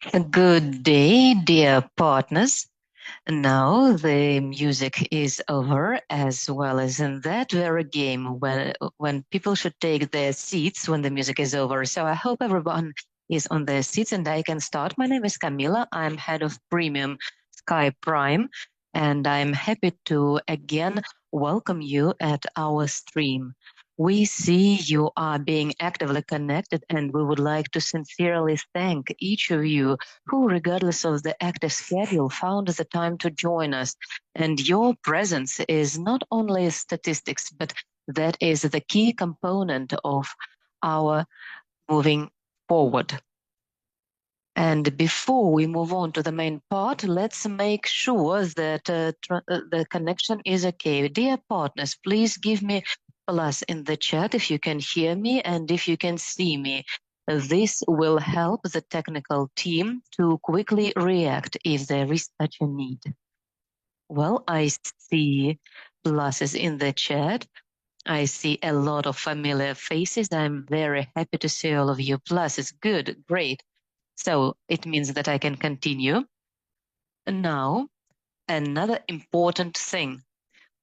Good day, dear partners. Now the music is over, as well as in that very game when people should take their seats when the music is over. So I hope everyone is on their seats and I can start. My name is Camila. I'm head of Premium Sky Prime, and I'm happy to again welcome you at our stream. We see you are being actively connected, and we would like to sincerely thank each of you who, regardless of the active schedule, found the time to join us. And your presence is not only statistics, but that is the key component of our moving forward. And before we move on to the main part, let's make sure that the connection is okay. Dear partners, please give me plus in the chat if you can hear me and if you can see me. This will help the technical team to quickly react if there is such a need. Well, I see pluses in the chat. I see a lot of familiar faces. I'm very happy to see all of you. Pluses, good, great. So it means that I can continue. Now, another important thing.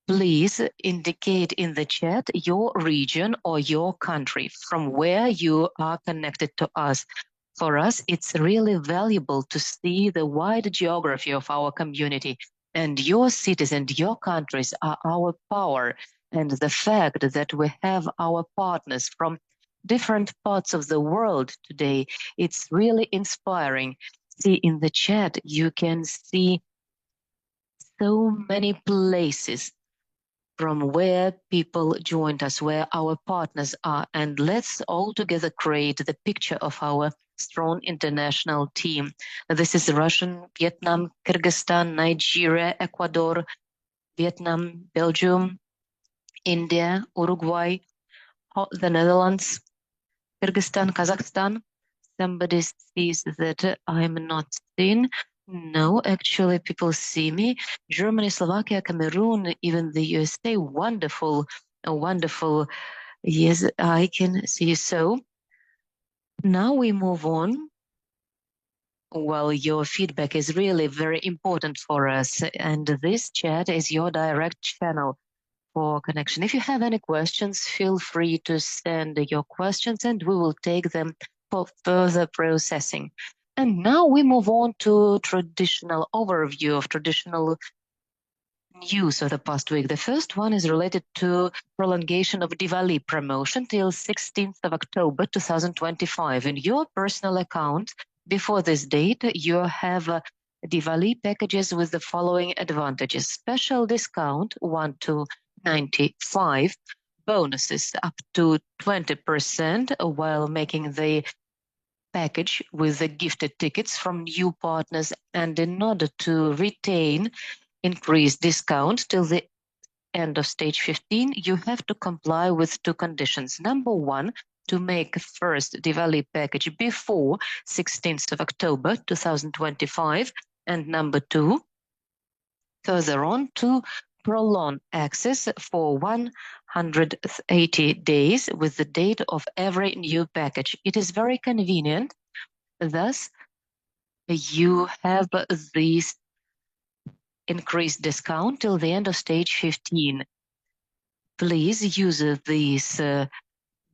Please indicate in the chat your region or your country from where you are connected to us. For us, it's really valuable to see the wide geography of our community, and your cities and your countries are our power. And the fact that we have our partners from different parts of the world today, it's really inspiring. See in the chat, you can see so many places from where people joined us, where our partners are, and let's all together create the picture of our strong international team. This is Russian, Vietnam, Kyrgyzstan, Nigeria, Ecuador, Vietnam, Belgium, India, Uruguay, the Netherlands, Kyrgyzstan, Kazakhstan. Somebody sees that I'm not seen. No, actually, people see me. Germany, Slovakia, Cameroon, even the USA. Wonderful, wonderful. Yes, I can see. So now we move on. Well, your feedback is really very important for us, and this chat is your direct channel for connection. If you have any questions, feel free to send your questions and we will take them for further processing. And now we move on to traditional overview of traditional news of the past week. The first one is related to prolongation of Diwali promotion till 16th of October 2025. In your personal account, before this date, you have Diwali packages with the following advantages. Special discount 1 to 95, bonuses up to 20% while making the package with the gifted tickets from new partners. And in order to retain increased discount till the end of stage 15, you have to comply with two conditions. Number one, to make first Diwali package before 16th of October 2025. And number two, further on, to prolong access for 180 days with the date of every new package. It is very convenient. Thus, you have this increased discount till the end of stage 15. Please use these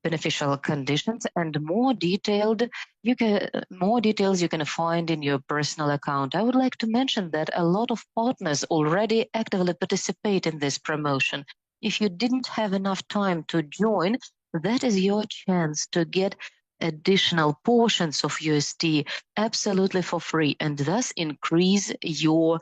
beneficial conditions, and more details you can find in your personal account. I would like to mention that a lot of partners already actively participate in this promotion. If you didn't have enough time to join, that is your chance to get additional portions of UST absolutely for free and thus increase your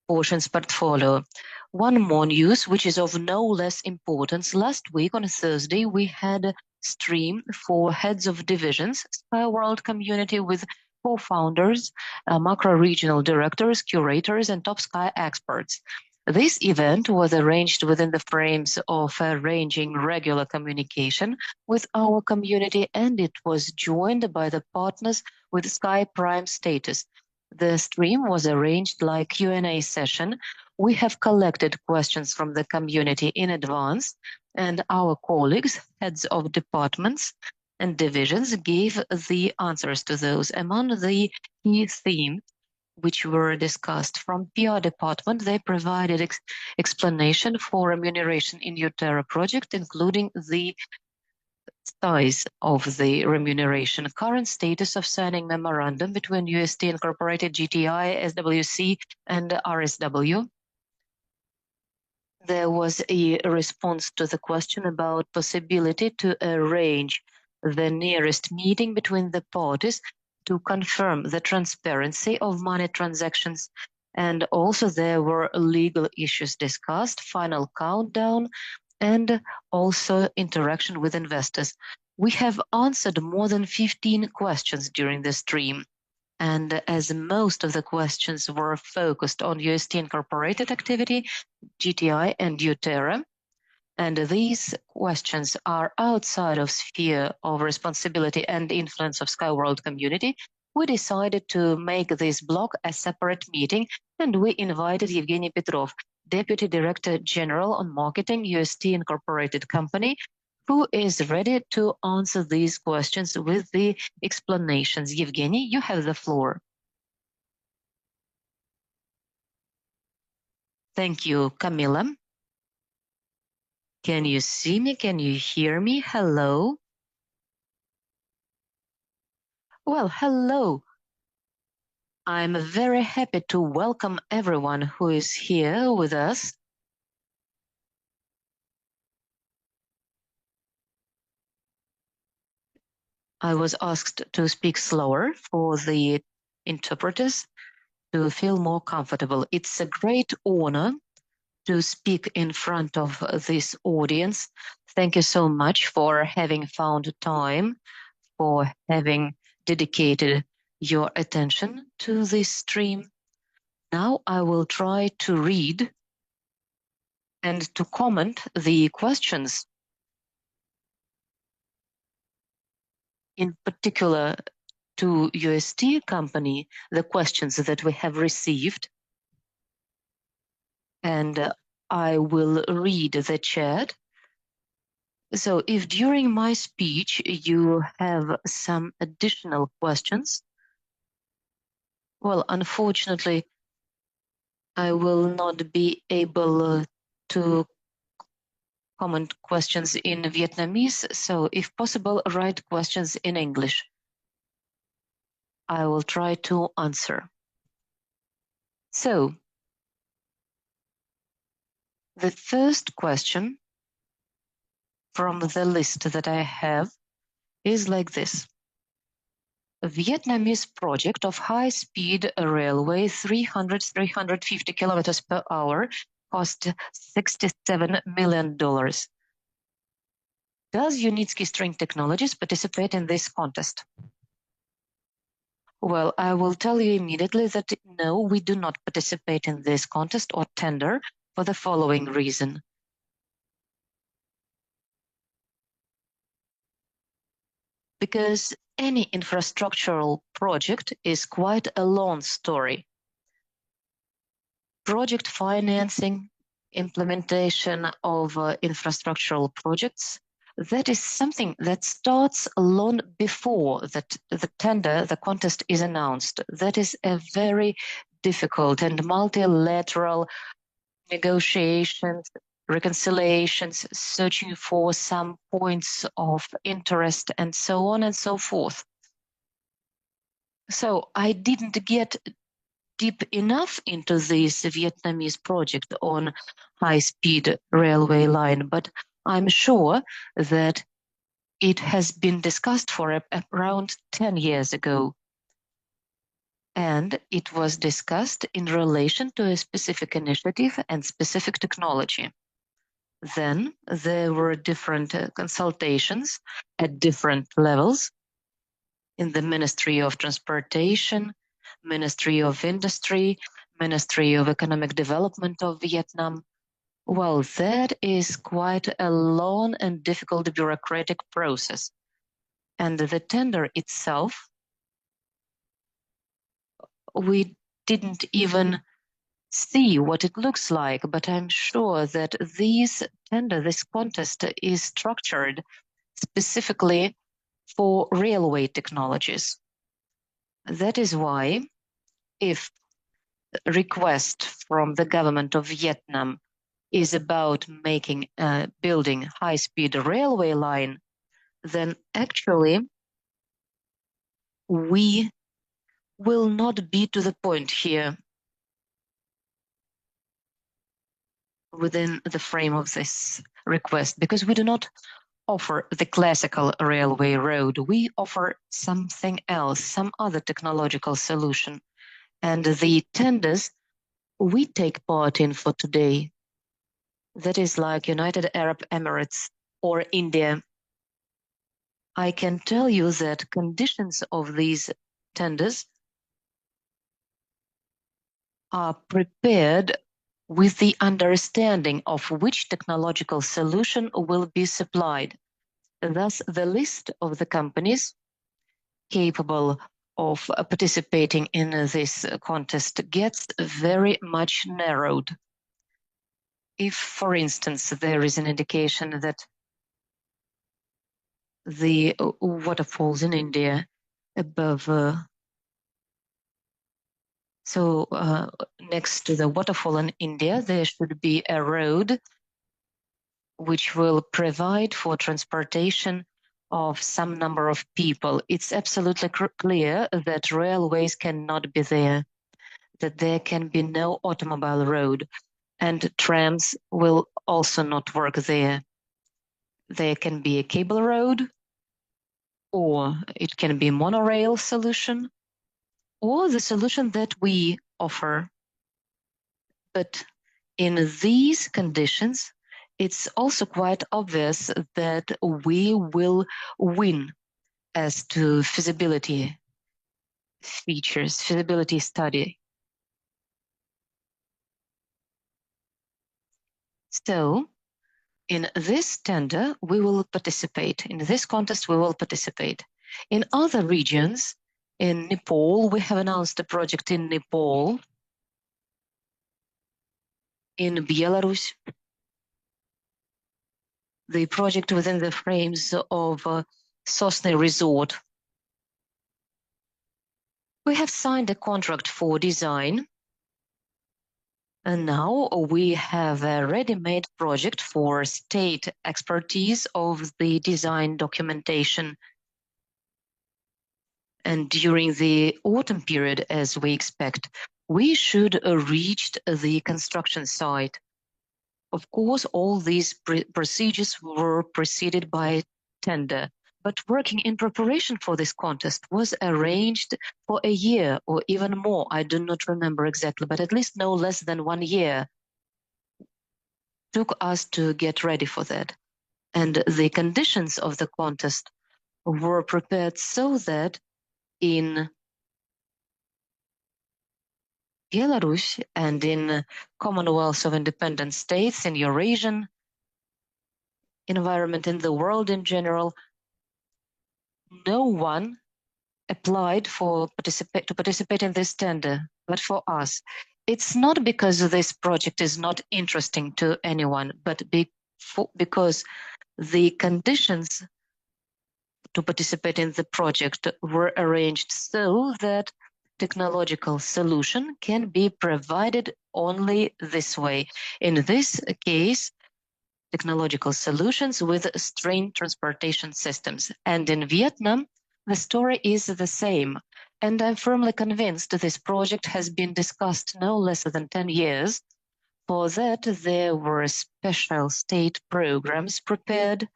portions portfolio. One more news, which is of no less importance. Last week on a Thursday, we had a stream for heads of divisions, Sky World community with co-founders, macro-regional directors, curators, and top Sky experts. This event was arranged within the frames of arranging regular communication with our community, and it was joined by the partners with Sky Prime status. The stream was arranged like Q&A session. We have collected questions from the community in advance, and our colleagues, heads of departments, and divisions gave the answers to those. Among the key themes which were discussed from PR department, they provided explanation for remuneration in UTerra project, including the size of the remuneration, current status of signing memorandum between UST Incorporated, GTI, SWC, and RSW. There was a response to the question about possibility to arrange the nearest meeting between the parties to confirm the transparency of money transactions. And also there were legal issues discussed, final countdown, and also interaction with investors. We have answered more than 15 questions during the stream. And as most of the questions were focused on UST Incorporated activity, GTI and UTerra, and these questions are outside of sphere of responsibility and influence of Skyworld community, we decided to make this block a separate meeting, and we invited Evgeny Petrov, Deputy Director General on Marketing, UST Incorporated Company, who is ready to answer these questions with the explanations. Evgeny, you have the floor. Thank you, Camilla. Can you see me? Can you hear me? Hello? Well, hello. I'm very happy to welcome everyone who is here with us. I was asked to speak slower for the interpreters to feel more comfortable. It's a great honor to speak in front of this audience. Thank you so much for having found time, for having dedicated your attention to this stream. Now I will try to read and to comment the questions, in particular to UST company, the questions that we have received. And I will read the chat. So if during my speech you have some additional questions, well, unfortunately, I will not be able to comment questions in Vietnamese. So if possible, write questions in English. I will try to answer. So the first question from the list that I have is like this. A Vietnamese project of high-speed railway 350 kilometers per hour cost $67 million. Does Unitsky String Technologies participate in this contest? Well, I will tell you immediately that no, we do not participate in this contest or tender for the following reason. Because any infrastructural project is quite a long story. Project financing, implementation of infrastructural projects, that is something that starts long before that the tender, the contest is announced. That is a very difficult and multilateral negotiations, reconciliations, searching for some points of interest, and so on and so forth. So I didn't get deep enough into this Vietnamese project on high-speed railway line, but I'm sure that it has been discussed for around 10 years ago. And it was discussed in relation to a specific initiative and specific technology. Then there were different consultations at different levels in the Ministry of Transportation, Ministry of Industry, Ministry of Economic Development of Vietnam. Well, that is quite a long and difficult bureaucratic process. And the tender itself, we didn't even see what it looks like, but I'm sure that this tender, this contest is structured specifically for railway technologies. That is why, if a request from the government of Vietnam is about building high-speed railway line, then actually we will not be to the point here within the frame of this request, because we do not offer the classical railway road. We offer something else, some other technological solution. And the tenders we take part in for today, that is like United Arab Emirates or India, I can tell you that conditions of these tenders are prepared with the understanding of which technological solution will be supplied. Thus, the list of the companies capable of participating in this contest gets very much narrowed. If, for instance, there is an indication that the waterfalls in India above, next to the waterfall in India, there should be a road which will provide for transportation of some number of people. It's absolutely clear that railways cannot be there, that there can be no automobile road, and trams will also not work there. There can be a cable road, or it can be monorail solution, or the solution that we offer. But in these conditions, it's also quite obvious that we will win as to feasibility features, feasibility study. So in this tender, we will participate. In this contest, we will participate. In other regions, in Nepal, we have announced a project in Nepal, in Belarus, the project within the frames of Sosny Resort. We have signed a contract for design, and now we have a ready-made project for state expertise of the design documentation. And during the autumn period, as we expect, we should reach the construction site. Of course, all these procedures were preceded by tender, but working in preparation for this contest was arranged for a year or even more. I do not remember exactly, but at least no less than 1 year took us to get ready for that. And the conditions of the contest were prepared so that in Belarus and in Commonwealth of Independent States, in Eurasian environment, in the world in general, no one applied to participate in this tender, but for us. It's not because this project is not interesting to anyone, but because the conditions to participate in the project were arranged so that technological solution can be provided only this way. In this case, technological solutions with strain transportation systems. And in Vietnam, the story is the same. And I'm firmly convinced this project has been discussed no less than 10 years. For that, there were special state programs prepared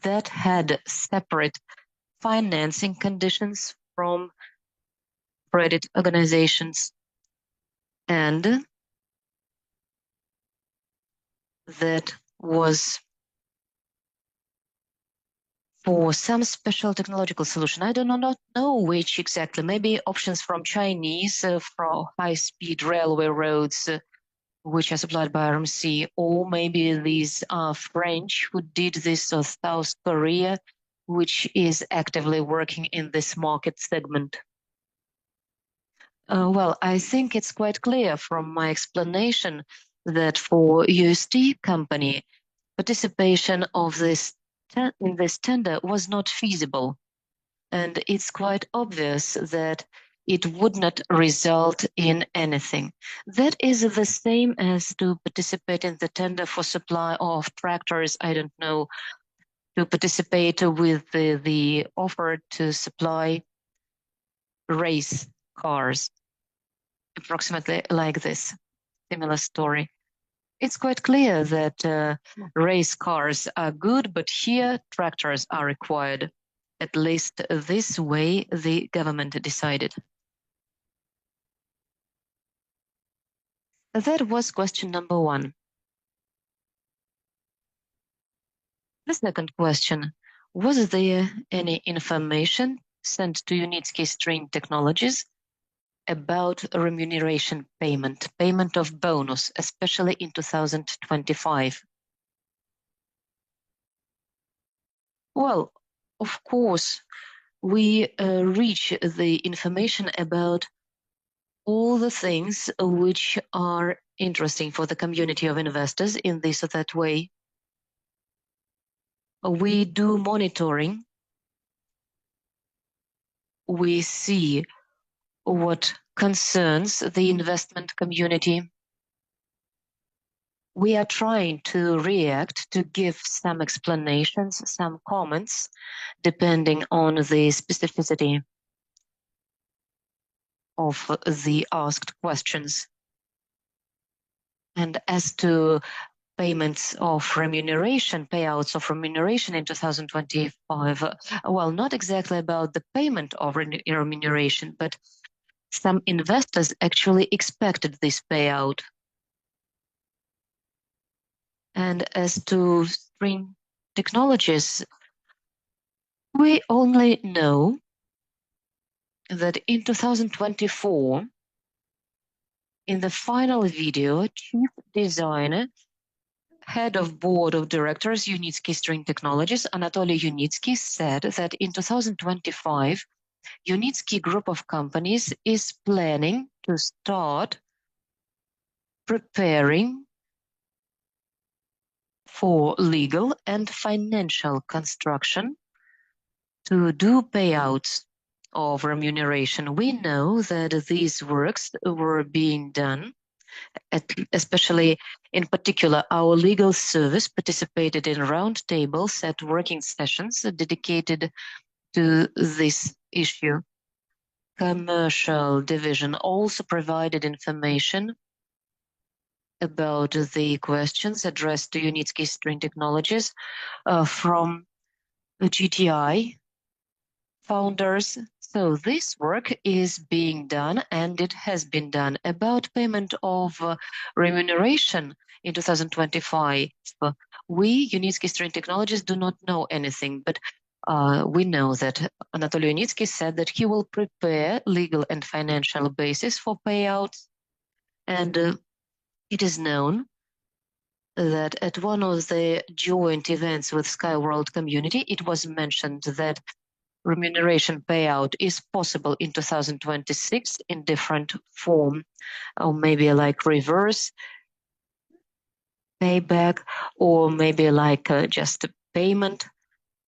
that had separate financing conditions from credit organizations, and that was for some special technological solution. I do not know which exactly. Maybe options from Chinese for high-speed railway roads, which are supplied by RMC, or maybe these are French who did this, or South Korea, which is actively working in this market segment. Well, I think it's quite clear from my explanation that for UST company, participation of this this tender was not feasible. And it's quite obvious that it would not result in anything. That is the same as to participate in the tender for supply of tractors, I don't know, to participate with the offer to supply race cars, approximately like this, similar story. It's quite clear that race cars are good, but here tractors are required. At least this way the government decided. That was question number 1. The second question, was there any information sent to Unitsky String Technologies about remuneration payment of bonus, especially in 2025? Well, of course, we reach the information about all the things which are interesting for the community of investors in this or that way. We do monitoring. We see what concerns the investment community. We are trying to react, to give some explanations, some comments, depending on the specificity of the asked questions. And as to payments of remuneration, payouts of remuneration in 2025, well, not exactly about the payment of remuneration, but some investors actually expected this payout. And as to String Technologies, we only know that in 2024, in the final video, chief designer, head of board of directors, Unitsky String Technologies, Anatoly Unitsky, said that in 2025, Unitsky Group of Companies is planning to start preparing for legal and financial construction to do payouts of remuneration. We know that these works were being done, especially in particular, our legal service participated in roundtables at working sessions dedicated to this issue. Commercial division also provided information about the questions addressed to Unitsky String Technologies from the GTI founders. So this work is being done, and it has been done. About payment of remuneration in 2025, we, Unitsky String Technologies, do not know anything, but we know that Anatoly Unitsky said that he will prepare legal and financial basis for payouts, and it is known that at one of the joint events with Sky World Community, it was mentioned that remuneration payout is possible in 2026 in different form, or maybe like reverse payback, or maybe like just a payment.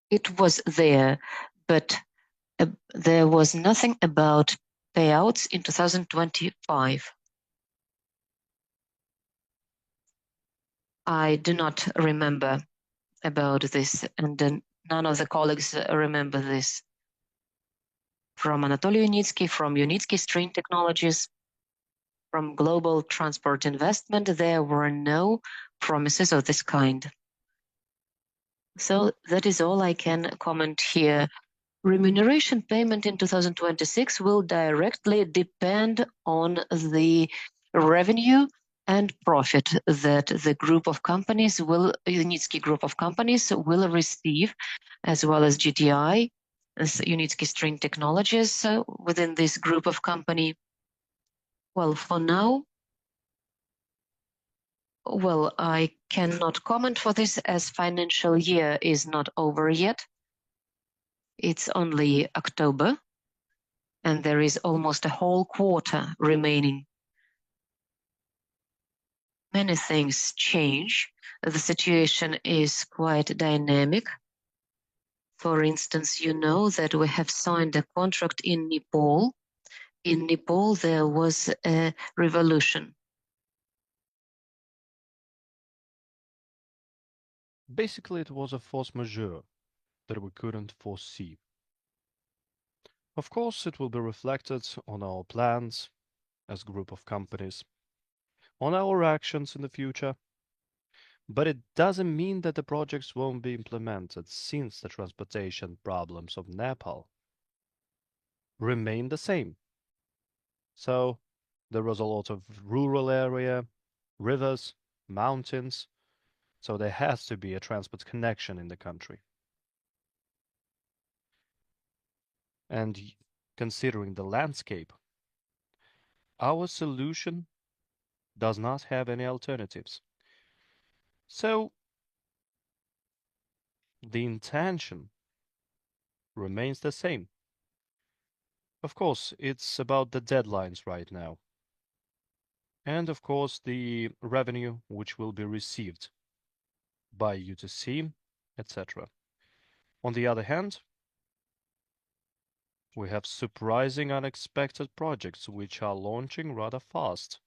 It was there, but there was nothing about payouts in 2025. I do not remember about this, and none of the colleagues remember this. From Anatoly Unitsky, from Unitsky String Technologies, from Global Transport Investment, there were no promises of this kind. So that is all I can comment here. Remuneration payment in 2026 will directly depend on the revenue and profit that the group of companies will, Unitsky Group of Companies will receive, as well as GTI, as Unitsky String Technologies within this group of company. Well, for now, well, I cannot comment for this as financial year is not over yet. It's only October, and there is almost a whole quarter remaining. Many things change. The situation is quite dynamic. For instance, you know that we have signed a contract in Nepal. In Nepal, there was a revolution. Basically, it was a force majeure that we couldn't foresee. Of course, it will be reflected on our plans as a group of companies, on our actions in the future, but it doesn't mean that the projects won't be implemented since the transportation problems of Nepal remain the same. So there was a lot of rural area, rivers, mountains, so there has to be a transport connection in the country. And considering the landscape, our solution does not have any alternatives. So the intention remains the same. Of course, it's about the deadlines right now. And of course, the revenue which will be received by UTC, etc. On the other hand, we have surprising unexpected projects which are launching rather fast.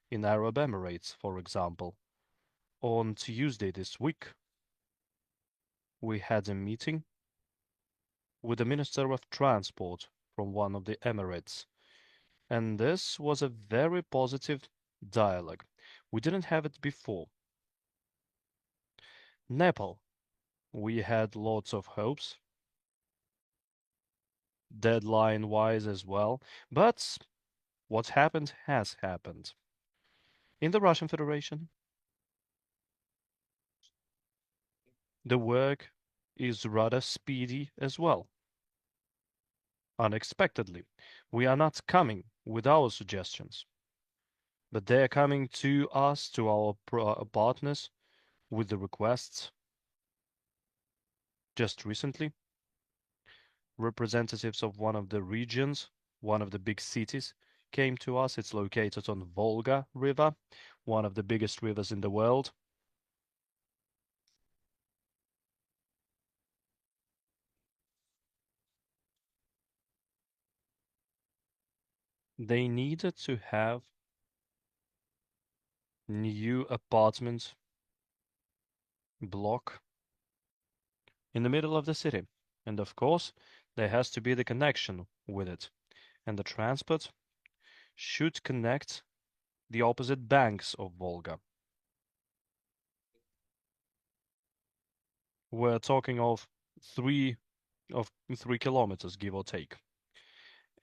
In Arab Emirates, for example. On Tuesday this week, we had a meeting with the Minister of Transport from one of the Emirates, and this was a very positive dialogue. We didn't have it before. Nepal, we had lots of hopes, deadline-wise as well, but what happened has happened. In the Russian Federation, the work is rather speedy as well. Unexpectedly, we are not coming with our suggestions, but they are coming to us, to our partners, with the requests. Just recently, representatives of one of the regions, one of the big cities, came to us. It's located on Volga River, one of the biggest rivers in the world. They needed to have new apartment block in the middle of the city. And of course, there has to be the connection with it. And the transport should connect the opposite banks of Volga. We're talking of three 3 kilometers, give or take.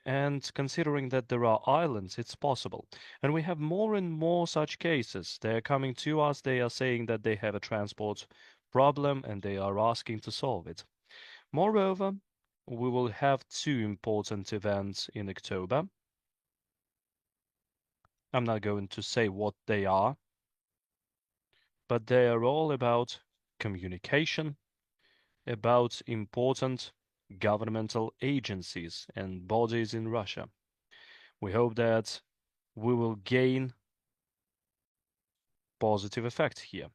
And considering that there are islands, it's possible. And we have more and more such cases. They're coming to us, they are saying that they have a transport problem and they are asking to solve it. Moreover, we will have two important events in October. I'm not going to say what they are, but they are all about communication, about important governmental agencies and bodies in Russia. We hope that we will gain positive effect here.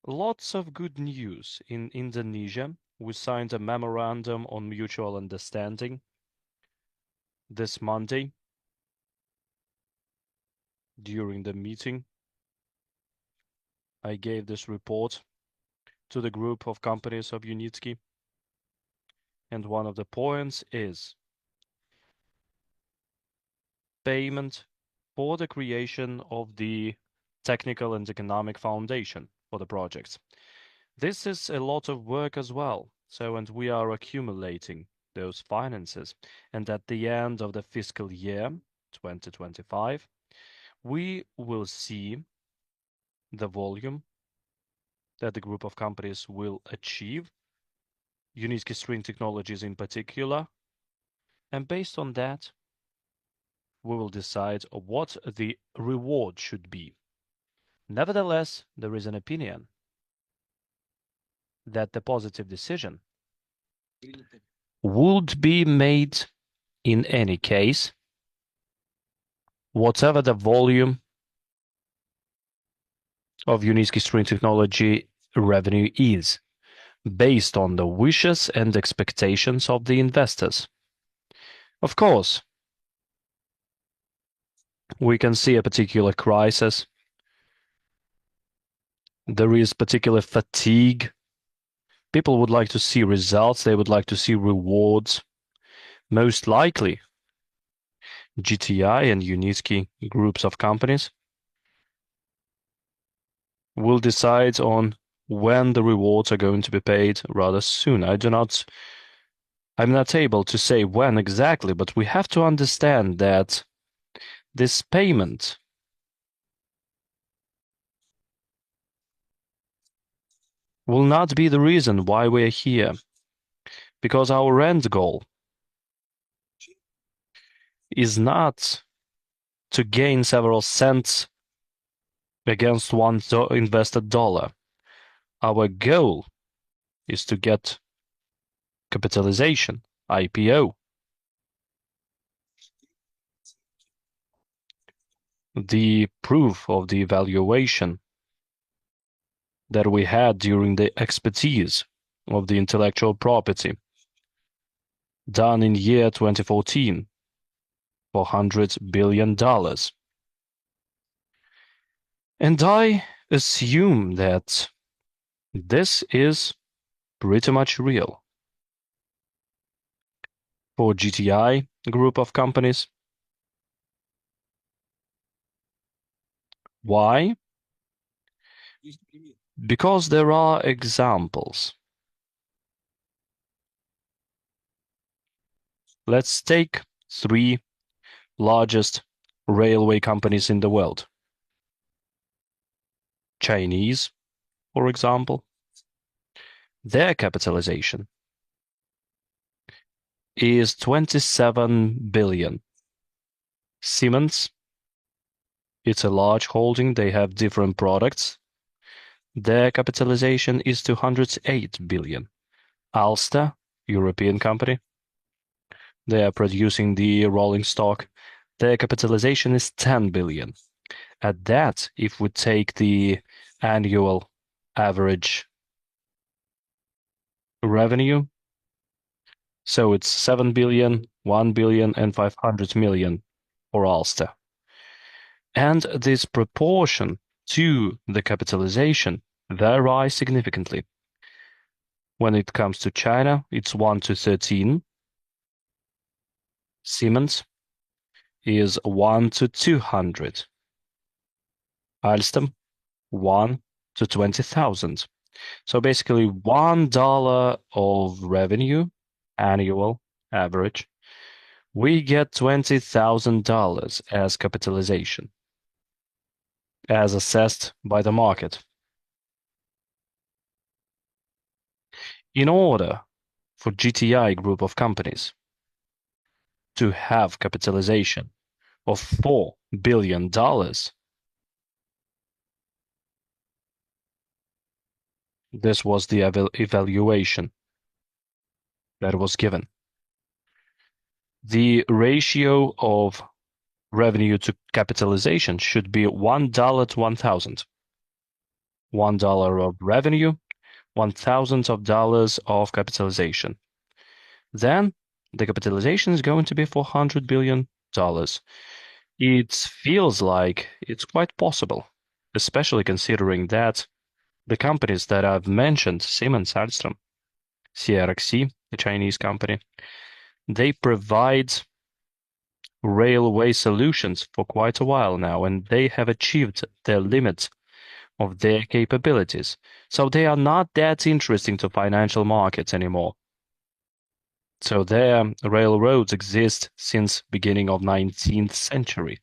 Lots of good news in Indonesia. We signed a memorandum on mutual understanding this Monday during the meeting. I gave this report to the group of companies of Unitsky, and one of the points is payment for the creation of the technical and economic foundation for the projects. This is a lot of work as well. So, and we are accumulating those finances. And at the end of the fiscal year 2025, we will see the volume that the group of companies will achieve, Unitsky String Technologies in particular. And based on that, we will decide what the reward should be. Nevertheless, there is an opinion that the positive decision would be made in any case, whatever the volume of Unitsky String Technology revenue is. based on the wishes and expectations of the investors. Of course, we can see a particular crisis. There is particular fatigue. People would like to see results, they would like to see rewards. Most likely, GTI and UST groups of companies will decide on when the rewards are going to be paid rather soon. I'm not able to say when exactly, but we have to understand that this payment will not be the reason why we're here, because our end goal is not to gain several cents against one invested dollar. Our goal is to get capitalization, IPO. The proof of the evaluation that we had during the expertise of the intellectual property done in year 2014 for $100 billion. And I assume that this is pretty much real for GTI group of companies. Why? Because there are examples. Let's take three largest railway companies in the world. Chinese, for example, their capitalization is 27 billion. Siemens, it's a large holding, they have different products. Their capitalization is 208 billion. Alstom, European company, they are producing the rolling stock. Their capitalization is 10 billion. At that, if we take the annual average revenue, so it's 7 billion, 1 billion, and 500 million for Alstom. And this proportion to the capitalization varies significantly. When it comes to China, it's 1 to 13. Siemens is 1 to 200. Alstom, 1 to 20,000. So basically $1 of revenue, annual average, we get $20,000 as capitalization, as assessed by the market. In order for GTI group of companies to have capitalization of $4 billion, this was the evaluation that was given. The ratio of revenue to capitalization should be $1 to 1,000. $1 of revenue, 1,000 of dollars of capitalization. Then the capitalization is going to be $400 billion. It feels like it's quite possible, especially considering that the companies that I've mentioned, Siemens, Alstom, CRXC, the Chinese company, they provide railway solutions for quite a while now, and they have achieved their limits of their capabilities. So they are not that interesting to financial markets anymore. So their railroads exist since beginning of 19th century.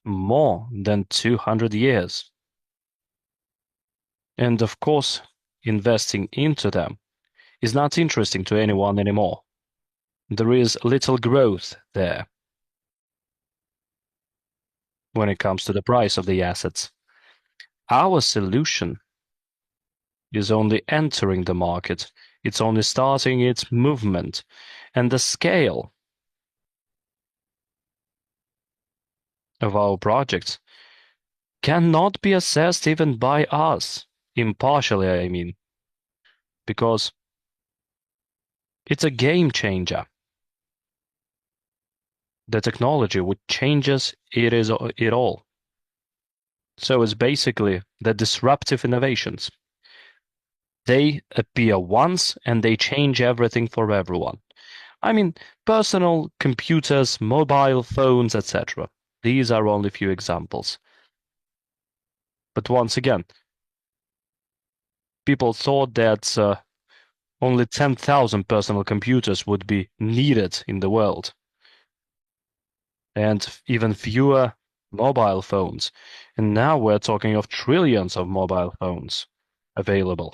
More than 200 years. And of course, investing into them is not interesting to anyone anymore. There is little growth there when it comes to the price of the assets. Our solution is only entering the market. It's only starting its movement, and the scale of our projects cannot be assessed even by us. impartially, I mean, because it's a game changer. The technology which changes it all. So it's basically the disruptive innovations. They appear once and they change everything for everyone. I mean, personal computers, mobile phones, etc. These are only few examples. But once again, people thought that only 10,000 personal computers would be needed in the world, and even fewer mobile phones. And now we're talking of trillions of mobile phones available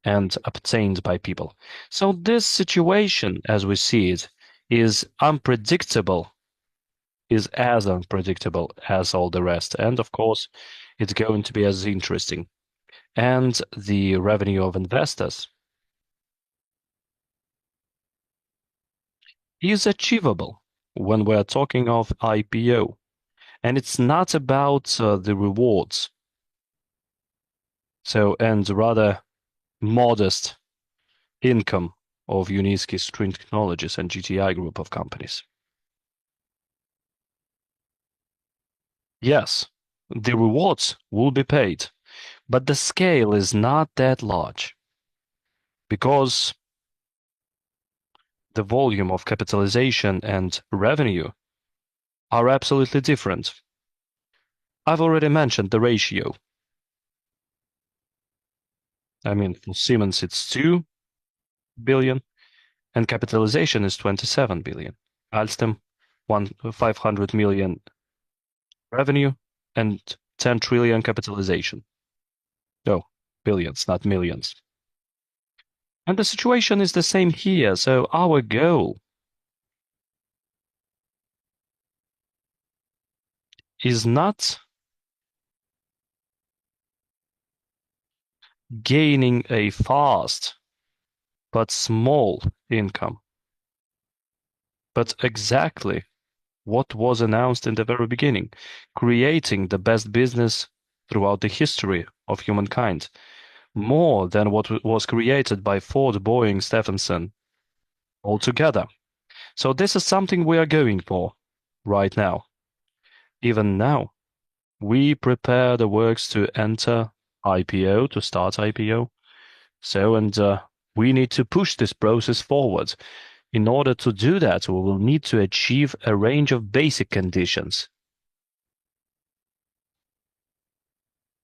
and obtained by people. So this situation, as we see it, is unpredictable, is as unpredictable as all the rest. And of course, it's going to be as interesting. And the revenue of investors is achievable when we're talking of IPO. And it's not about the rewards. So, and rather modest income of UST Screen Technologies and GTI group of companies. Yes, the rewards will be paid, but the scale is not that large because the volume of capitalization and revenue are absolutely different. I've already mentioned the ratio. I mean, for Siemens, it's 2 billion, and capitalization is 27 billion. Alstom, 500 million revenue and 10 trillion capitalization. No, billions, not millions. And the situation is the same here. So our goal is not gaining a fast but small income, but exactly what was announced in the very beginning, creating the best business throughout the history of humankind, more than what was created by Ford, Boeing, Stephenson altogether. So this is something we are going for right now. Even now, we prepare the works to enter IPO, to start IPO. So, and we need to push this process forward. In order to do that, we will need to achieve a range of basic conditions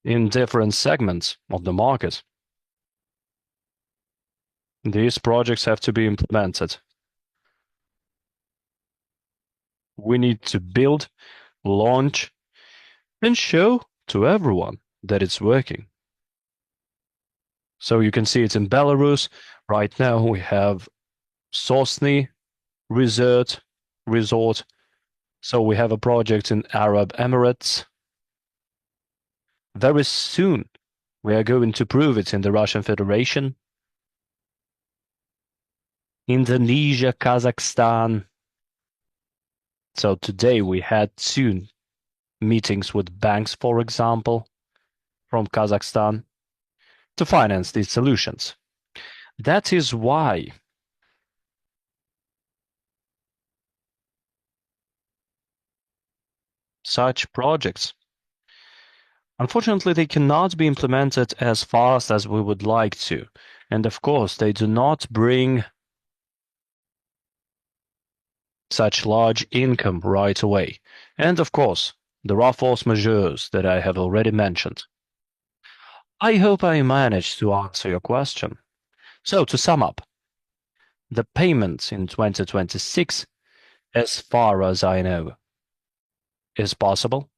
in different segments of the market. These projects have to be implemented. We need to build, launch, and show to everyone that it's working. So you can see it in Belarus. Right now we have Sosny resort. So we have a project in Arab Emirates. Very soon we are going to prove it in the Russian Federation, Indonesia, Kazakhstan. So today we had 2 meetings with banks, for example, from Kazakhstan to finance these solutions. That is why such projects, unfortunately, they cannot be implemented as fast as we would like to. And of course, they do not bring such large income right away. And of course, there are force majeures that I have already mentioned. I hope I managed to answer your question. So to sum up, the payments in 2026, as far as I know, is possible.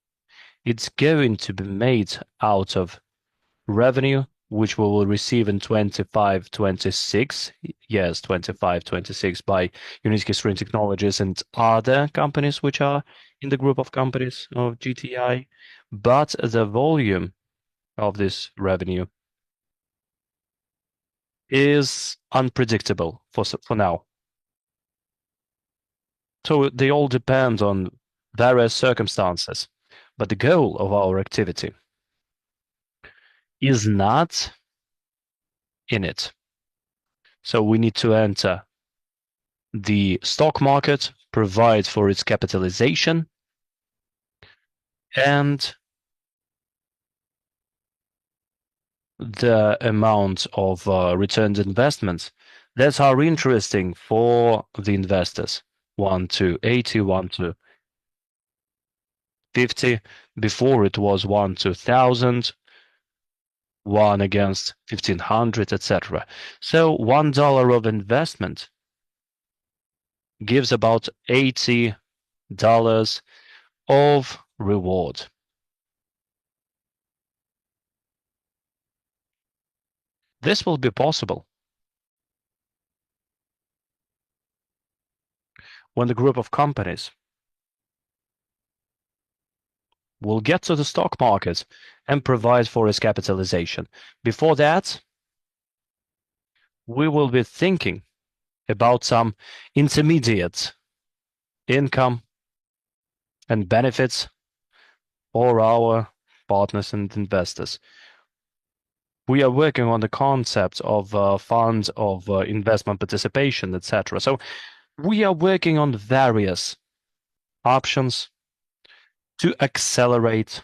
It's going to be made out of revenue, which we will receive in 25-26. Yes, 25-26 by UST Screen Technologies and other companies which are in the group of companies of GTI. But the volume of this revenue is unpredictable for now. So they all depend on various circumstances. But the goal of our activity is not in it. So we need to enter the stock market, provide for its capitalization, and the amount of returned investments that are interesting for the investors. 1 to 80, 1 to 50. Before it was 1 to 1,000, 1 against 1,500, etc. So $1 of investment gives about $80 of reward. This will be possible when the group of companies will get to the stock market and provide for its capitalization. Before that, we will be thinking about some intermediate income and benefits for our partners and investors. We are working on the concept of funds of investment participation, etc. So we are working on various options to accelerate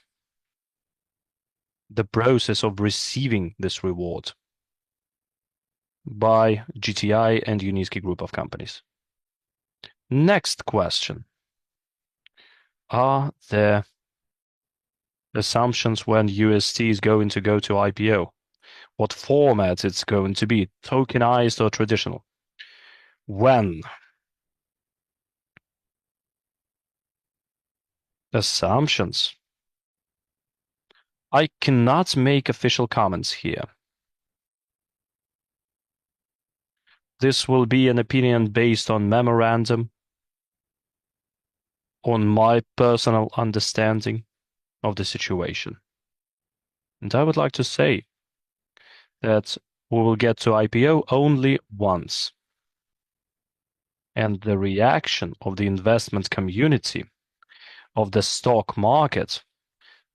the process of receiving this reward by GTI and UNISKI group of companies. Next question. Are there assumptions when UST is going to go to IPO? What format it's going to be, tokenized or traditional? When? Assumptions. I cannot make official comments here. This will be an opinion based on memorandum, on my personal understanding of the situation. And I would like to say that we will get to IPO only once. And the reaction of the investment community, of the stock market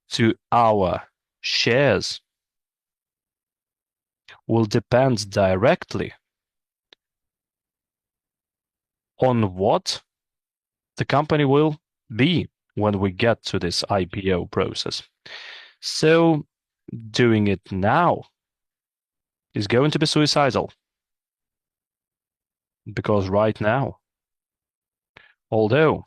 to our shares will depend directly on what the company will be when we get to this IPO process. So doing it now is going to be suicidal, because right now, although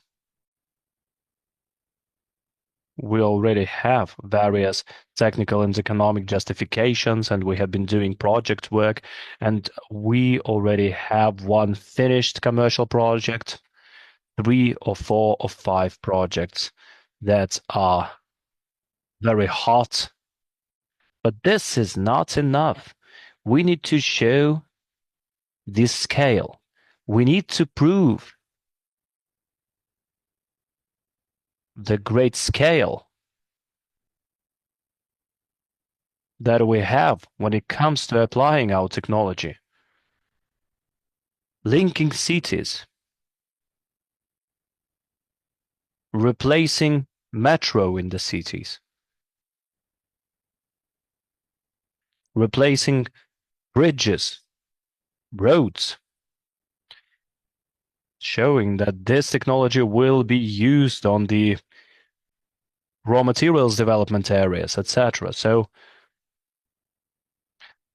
we already have various technical and economic justifications, and we have been doing project work, and we already have one finished commercial project, 3 or 4 or 5 projects that are very hot. But this is not enough. We need to show this scale. We need to prove the great scale that we have when it comes to applying our technology. Linking cities, replacing metro in the cities, replacing bridges, roads, showing that this technology will be used on the raw materials development areas, etc. So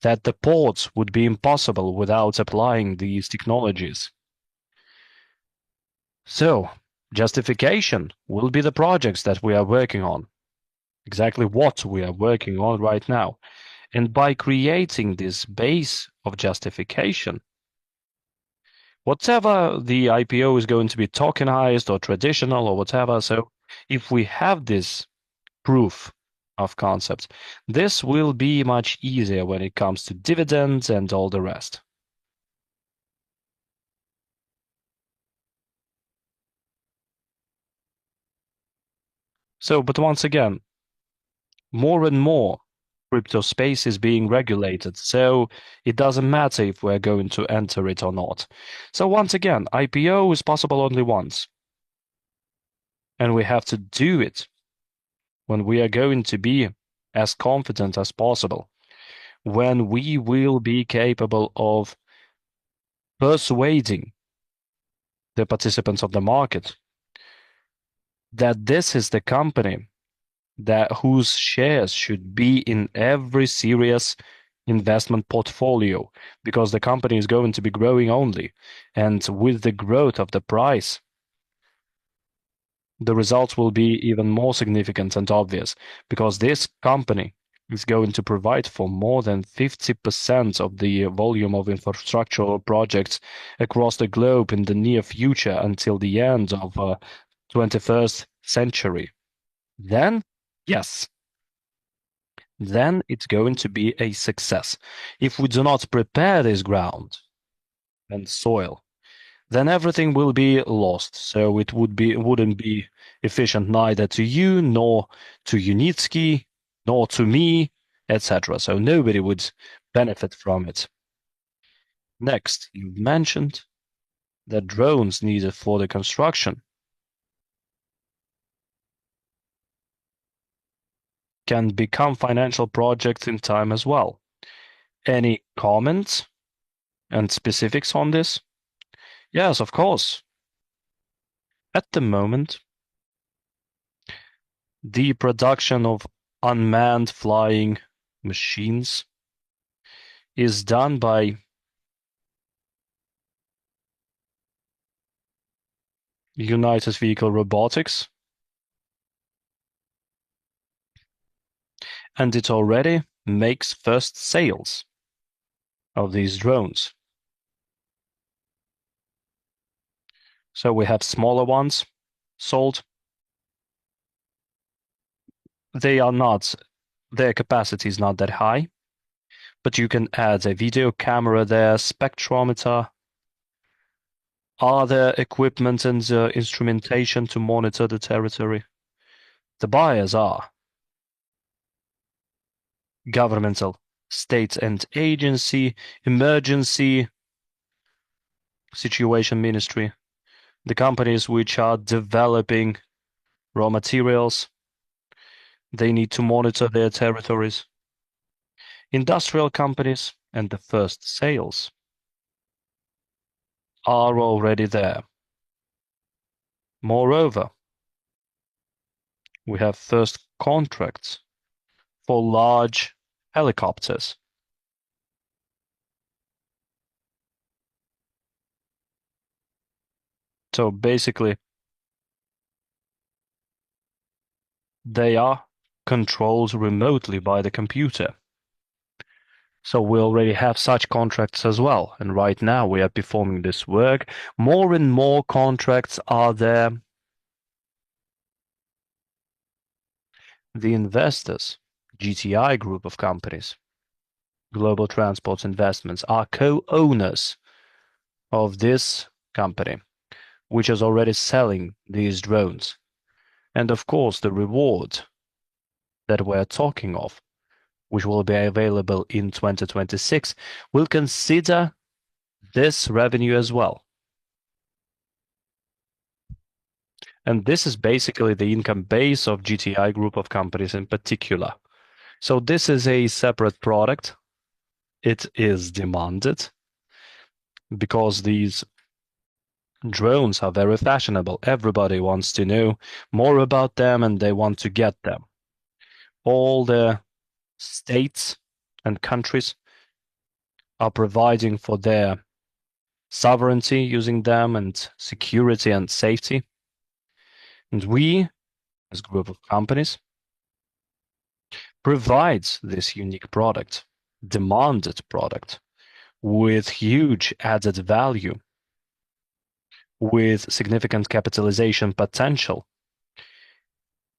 that the ports would be impossible without applying these technologies. So justification will be the projects that we are working on, exactly what we are working on right now. And by creating this base of justification, whatever the IPO is going to be tokenized or traditional or whatever, so if we have this proof of concept, this will be much easier when it comes to dividends and all the rest. So, but once again, more and more crypto space is being regulated, so it doesn't matter if we're going to enter it or not. So once again, IPO is possible only once. And we have to do it when we are going to be as confident as possible when we will be capable of persuading the participants of the market that this is the company that whose shares should be in every serious investment portfolio, because the company is going to be growing only. And with the growth of the price, the results will be even more significant and obvious, because this company is going to provide for more than 50% of the volume of infrastructural projects across the globe in the near future until the end of 21st century. Then, yes, then it's going to be a success. If we do not prepare this ground and soil, then everything will be lost. So wouldn't be efficient neither to you, nor to Unitsky, nor to me, etc. So nobody would benefit from it. Next, you mentioned the drones needed for the construction can become financial projects in time as well. Any comments and specifics on this? Yes, of course. At the moment, the production of unmanned flying machines is done by United Vehicle Robotics, and it already makes first sales of these drones. So we have smaller ones sold. Their capacity is not that high, but you can add a video camera there, spectrometer, other equipment and instrumentation to monitor the territory. The buyers are governmental, state and agency, emergency situation ministry, the companies which are developing raw materials, they need to monitor their territories, industrial companies, and the first sales are already there. Moreover, we have first contracts for large helicopters. So basically, they are controlled remotely by the computer. So we already have such contracts as well. And right now we are performing this work. More and more contracts are there. The investors, GTI group of companies, Global Transport Investments, are co-owners of this company, which is already selling these drones. And of course, the reward that we're talking of, which will be available in 2026, will consider this revenue as well. And this is basically the income base of GTI group of companies in particular. So this is a separate product. It is demanded because these drones are very fashionable. Everybody wants to know more about them and they want to get them. All the states and countries are providing for their sovereignty using them and security and safety. And we, as a group of companies, provides this unique product, demanded product, with huge added value, with significant capitalization potential.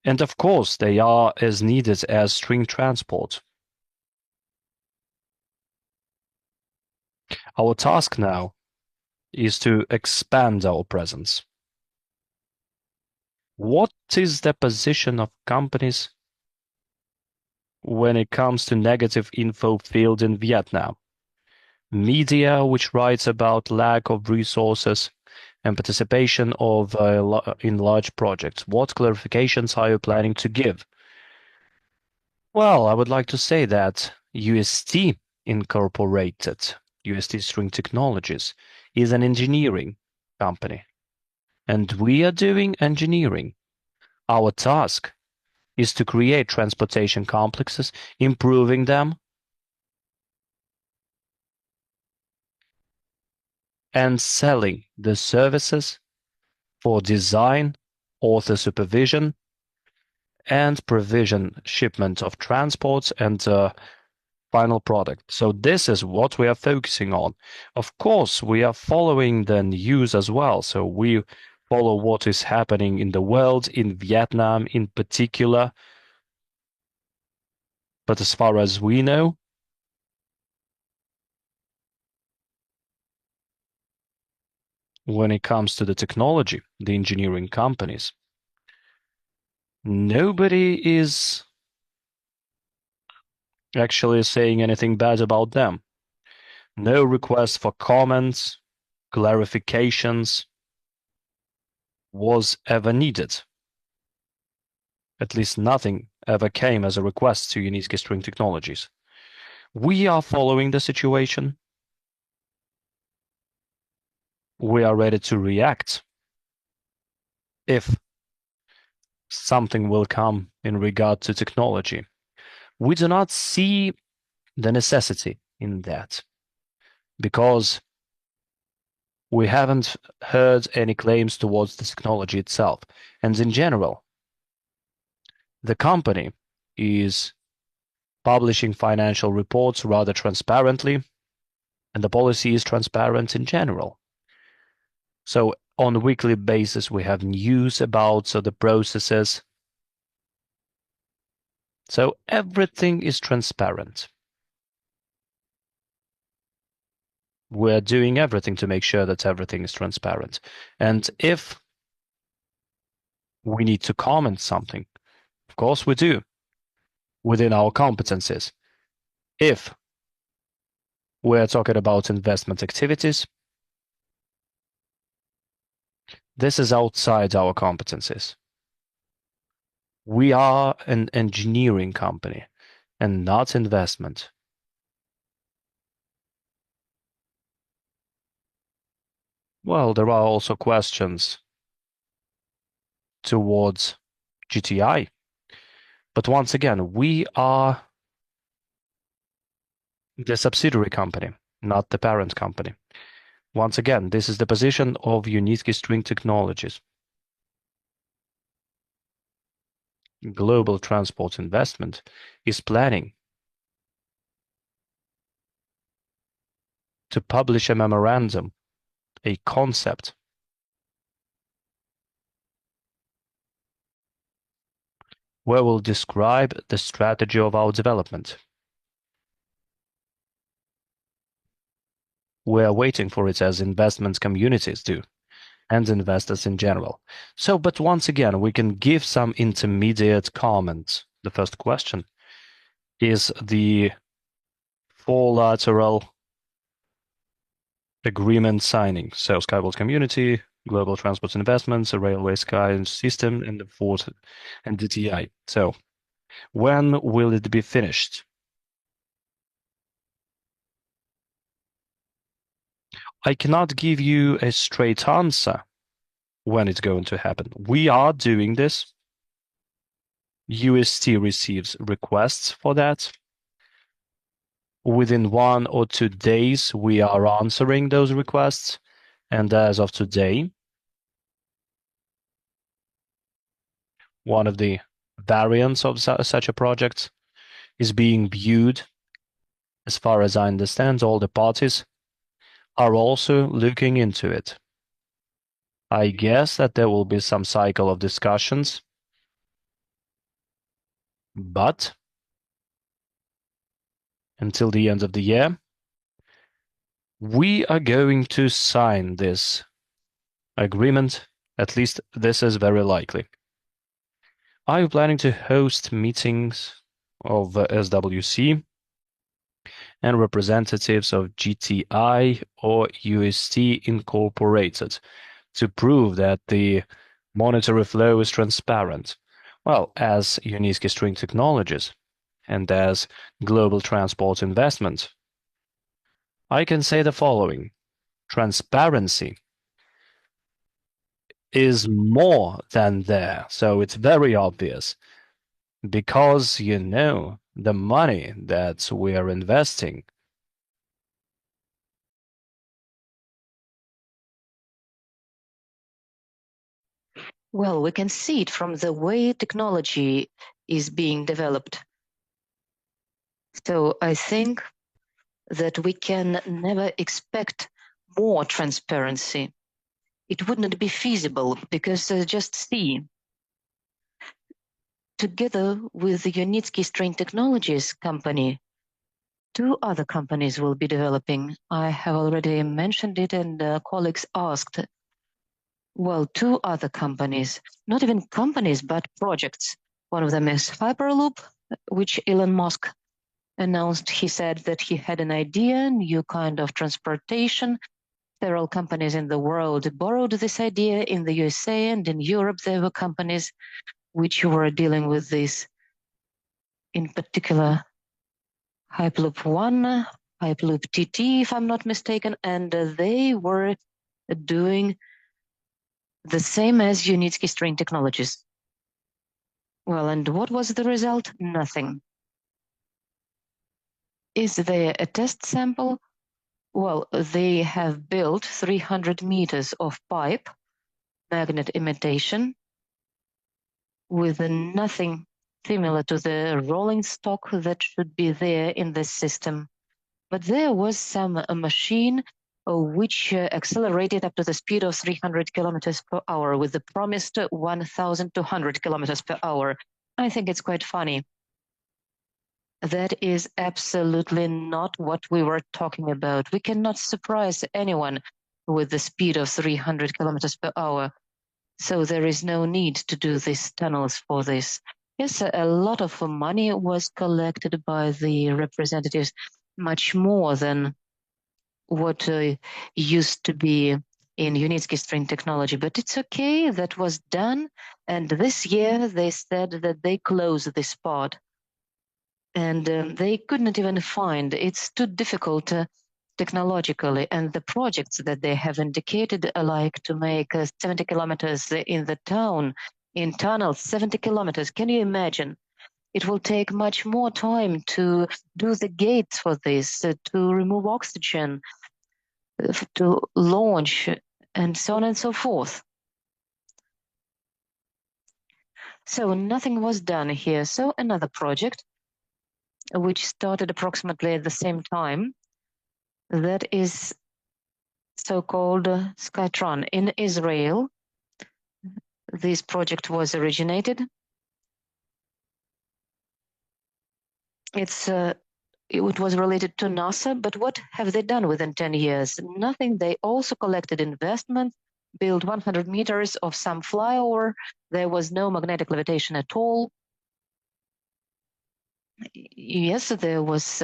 And of course, they are as needed as string transport. Our task now is to expand our presence. What is the position of companies when it comes to negative info field in Vietnam? Media which writes about lack of resources and participation of in large projects. What clarifications are you planning to give? Well, I would like to say that UST Incorporated, UST String Technologies, is an engineering company, and we are doing engineering. Our task is to create transportation complexes, improving them, and selling the services for design, author supervision, and provision shipment of transports and final product. So this is what we are focusing on. Of course, we are following the news as well. So we follow what is happening in the world, in Vietnam in particular. But as far as we know, when it comes to the technology, the engineering companies, nobody is actually saying anything bad about them. No request for comments, clarifications was ever needed. At least nothing ever came as a request to UST String Technologies. We are following the situation. We are ready to react if something will come in regard to technology. We do not see the necessity in that because we haven't heard any claims towards the technology itself. And in general, the company is publishing financial reports rather transparently, and the policy is transparent in general. So on a weekly basis, we have news about the processes. So everything is transparent. We're doing everything to make sure that everything is transparent. And if we need to comment something, of course we do, within our competencies. If we're talking about investment activities, this is outside our competencies. We are an engineering company and not investment. Well, there are also questions towards GTI. But once again, we are the subsidiary company, not the parent company. Once again, this is the position of UST String Technologies. Global Transport Investment is planning to publish a memorandum, a concept, where we'll describe the strategy of our development. We are waiting for it as investment communities do, and investors in general. So, but once again, we can give some intermediate comments. The first question is the four-lateral agreement signing. So Skybolt Community, Global Transport Investments, a Railway Sky System, and the fourth, and DTI. So when will it be finished? I cannot give you a straight answer when it's going to happen. We are doing this. UST receives requests for that. Within 1 or 2 days, we are answering those requests. And as of today, one of the variants of such a project is being viewed. As far as I understand, all the parties are also looking into it. I guess that there will be some cycle of discussions, but until the end of the year, we are going to sign this agreement. At least this is very likely. Are you planning to host meetings of SWC and representatives of GTI or UST Incorporated to prove that the monetary flow is transparent? Well, as UST String Technologies, and as global transport investment, I can say the following. Transparency is more than there, so it's very obvious. Because you know the money that we are investing. Well, we can see it from the way technology is being developed. So I think that we can never expect more transparency. It wouldn't be feasible because just see, together with the Unitsky Strain Technologies company, two other companies will be developing. I have already mentioned it, and colleagues asked. Well, two other companies, not even companies, but projects. One of them is Hyperloop, which Elon Musk announced. He said that he had an idea, new kind of transportation. Several companies in the world borrowed this idea. In the USA and in Europe, there were companies which were dealing with this. In particular, Hyperloop One, Hyperloop TT, if I'm not mistaken, and they were doing the same as Unitsky Strain Technologies. Well, and what was the result? Nothing. Is there a test sample? Well, they have built 300 meters of pipe, magnet imitation, with nothing similar to the rolling stock that should be there in the system. But there was some machine which accelerated up to the speed of 300 kilometers per hour with the promised 1,200 kilometers per hour. I think it's quite funny. That is absolutely not what we were talking about. We cannot surprise anyone with the speed of 300 kilometers per hour. So there is no need to do these tunnels for this. Yes, a lot of money was collected by the representatives, much more than what used to be in Unitsky String technology. But it's okay, that was done. And this year they said that they closed this part. And they couldn't even find, it's too difficult technologically. And the projects that they have indicated are like to make 70 kilometers in the town, in tunnels, 70 kilometers. Can you imagine? It will take much more time to do the gates for this, to remove oxygen, to launch, and so on and so forth. So nothing was done here. So another project, which started approximately at the same time, that is so-called Skytron in Israel. This project was originated. It was related to NASA, but what have they done within 10 years? Nothing. They also collected investment, built 100 meters of some flyover. There was no magnetic levitation at all. Yes, there was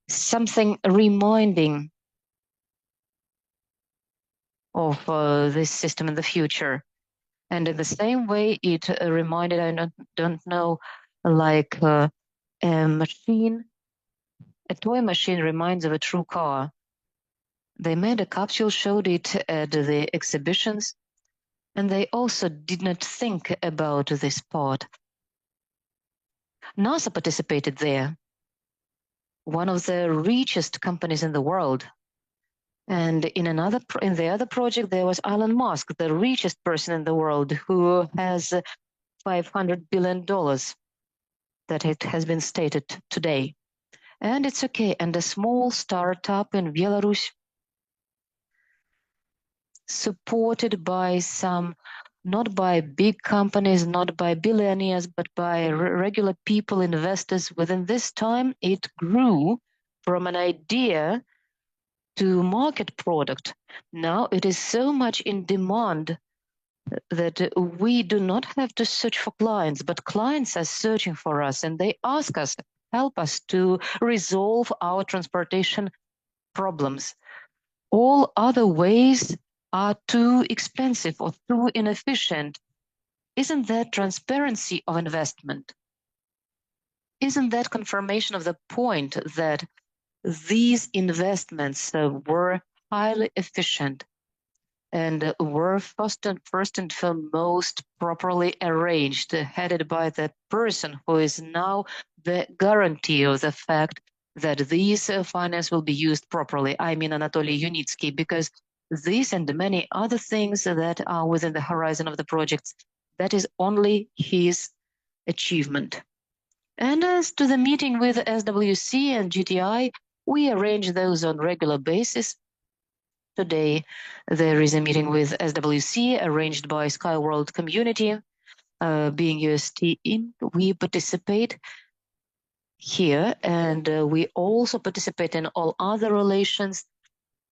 something reminding of this system in the future. And in the same way, it reminded, I don't know, like a machine, a toy machine reminds of a true car. They made a capsule, showed it at the exhibitions, and they also did not think about this part. NASA participated there, one of the richest companies in the world. And in the other project, there was Elon Musk, the richest person in the world, who has $500 billion that it has been stated today. And it's okay. And a small startup in Belarus, supported by not by big companies, not by billionaires, but by regular people, investors. Within this time, it grew from an idea to market product. Now it is so much in demand that we do not have to search for clients, but clients are searching for us, and they ask us, help us to resolve our transportation problems. All other ways are too expensive or too inefficient. Isn't that transparency of investment? Isn't that confirmation of the point that these investments were highly efficient and were first and foremost properly arranged, headed by the person who is now the guarantee of the fact that these finance will be used properly? I mean Anatoly Yunitsky, because this and many other things that are within the horizon of the projects, that is only his achievement. And as to the meeting with SWC and GTI, we arrange those on regular basis. Today, there is a meeting with SWC arranged by Skyworld Community, being UST Inc. We participate here, and we also participate in all other relations.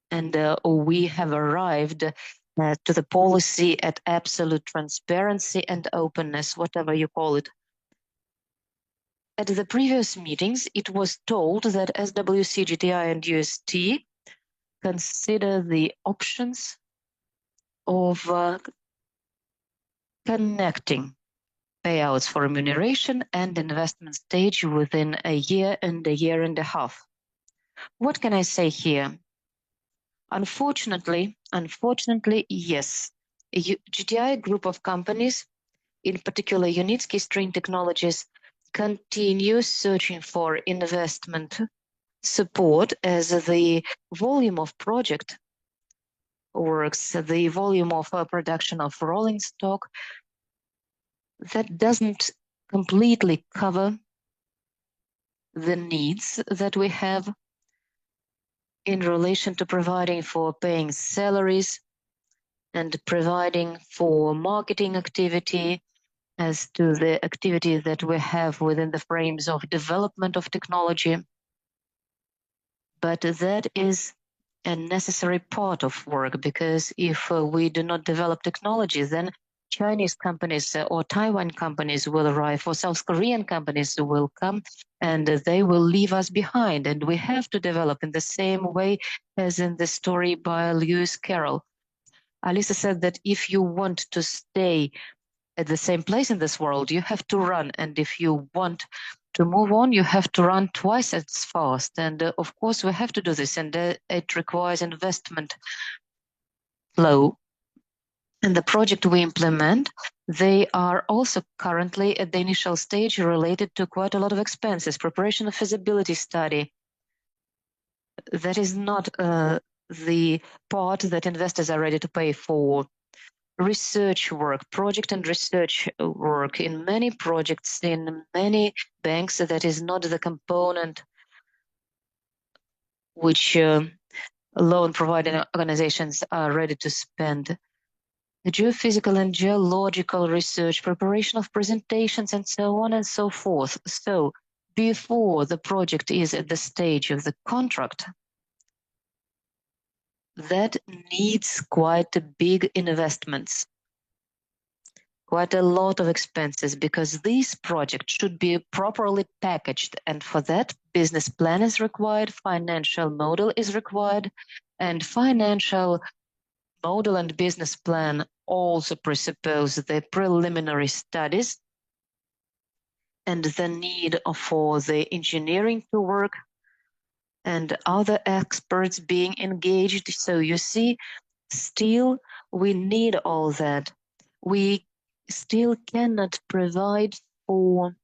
And we have arrived to the policy at absolute transparency and openness, whatever you call it. At the previous meetings, it was told that SWC, GTI, and UST consider the options of connecting payouts for remuneration and investment stage within a year and a half. What can I say here? Unfortunately, yes. GTI group of companies, in particular Unitsky String Technologies, continues searching for investment support as the volume of project works, the volume of production of rolling stock, that doesn't completely cover the needs that we have in relation to providing for paying salaries and providing for marketing activity, as to the activity that we have within the frames of development of technology. But that is a necessary part of work, because if we do not develop technology, then Chinese companies or Taiwan companies will arrive, or South Korean companies will come, and they will leave us behind. And we have to develop in the same way as in the story by Lewis Carroll. Alisa said that if you want to stay at the same place in this world, you have to run. And if you want to move on, you have to run twice as fast. And of course, we have to do this, and it requires investment flow. And the project we implement, they are also currently at the initial stage related to quite a lot of expenses. Preparation of feasibility study. That is not the part that investors are ready to pay for. Research work, project and research work in many projects, in many banks, that is not the component which loan providing organizations are ready to spend. The geophysical and geological research, preparation of presentations, and so on and so forth. So before the project is at the stage of the contract, that needs quite big investments, quite a lot of expenses, because this project should be properly packaged. And for that, business plan is required, financial model is required, and financial model and business plan also presuppose the preliminary studies and the need for the engineering to work and other experts being engaged. So you see, still we need all that. We still cannot provide for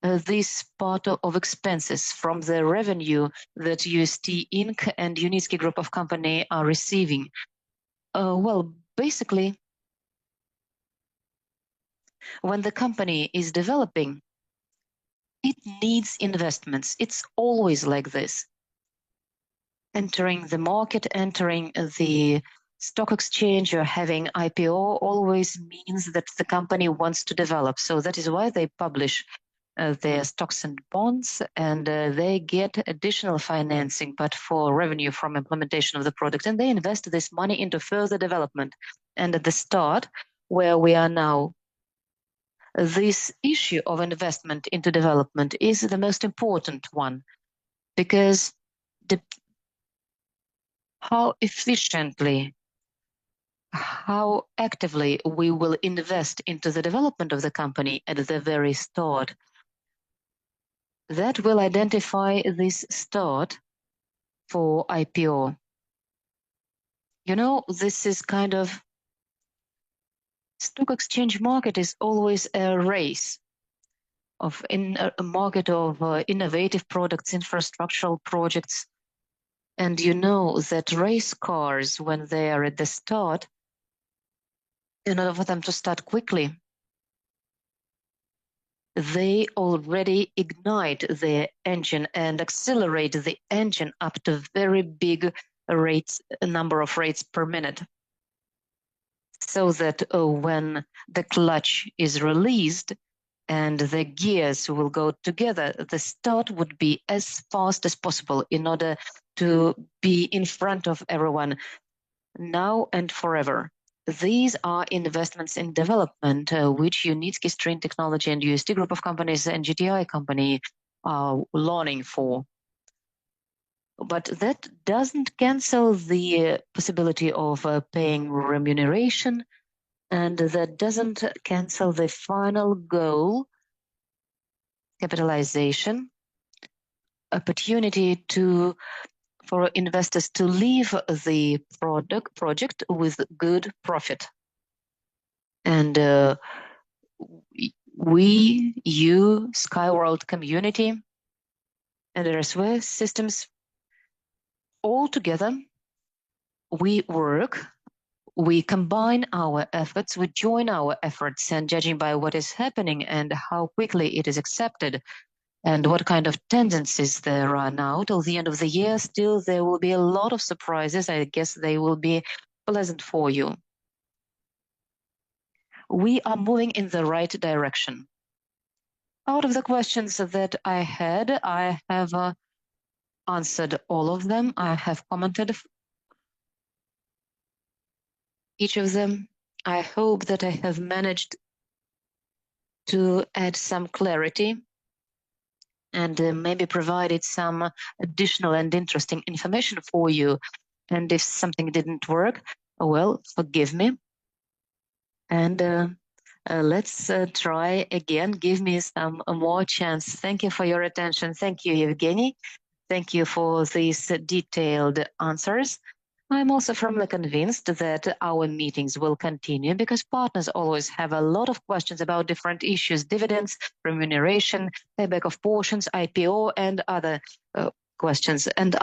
this part of expenses from the revenue that UST Inc. and Unitsky Group of Company are receiving. Well, basically, when the company is developing, it needs investments. It's always like this. Entering the market, entering the stock exchange, or having IPO always means that the company wants to develop. So that is why they publish their stocks and bonds, and they get additional financing, but for revenue from implementation of the product. And they invest this money into further development. And at the start, where we are now, this issue of investment into development is the most important one, because how efficiently, how actively we will invest into the development of the company at the very start that will identify this start for IPO. You know, this is kind of stock exchange market is always a race in a market of innovative products, infrastructural projects. And you know that race cars, when they are at the start, in order for them to start quickly, they already ignite the engine and accelerate the engine up to very big rates, number of rates per minute. So that when the clutch is released and the gears will go together, the start would be as fast as possible in order to be in front of everyone now and forever. These are investments in development, which Unitsky String Technology and UST group of companies and GTI company are longing for. But that doesn't cancel the possibility of paying remuneration, and that doesn't cancel the final goal, capitalization, opportunity for investors to leave the project with good profit. And we, you, Skyworld community, and the SWC systems, all together, we work, we combine our efforts, we join our efforts, and judging by what is happening and how quickly it is accepted, and what kind of tendencies there are now till the end of the year, still there will be a lot of surprises. I guess they will be pleasant for you. We are moving in the right direction. Out of the questions that I had, I have answered all of them. I have commented each of them. I hope that I have managed to add some clarity and maybe provided some additional and interesting information for you. And if something didn't work, well, forgive me. And let's try again. Give me some more chance. Thank you for your attention. Thank you, Evgeny. Thank you for these detailed answers. I'm also firmly convinced that our meetings will continue because partners always have a lot of questions about different issues, dividends, remuneration, payback of portions, IPO, and other questions. And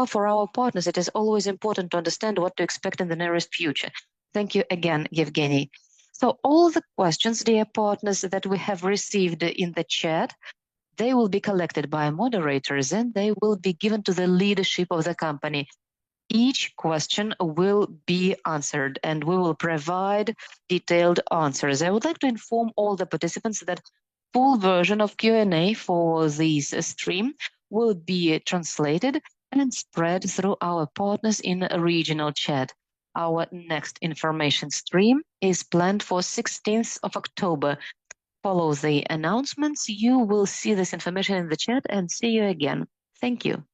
for our partners, it is always important to understand what to expect in the nearest future. Thank you again, Evgeny. So all the questions, dear partners, that we have received in the chat, they will be collected by moderators and they will be given to the leadership of the company. Each question will be answered and we will provide detailed answers. I would like to inform all the participants that full version of Q&A for this stream will be translated and spread through our partners in a regional chat. Our next information stream is planned for 16th of October. Follow the announcements. You will see this information in the chat and see you again. Thank you.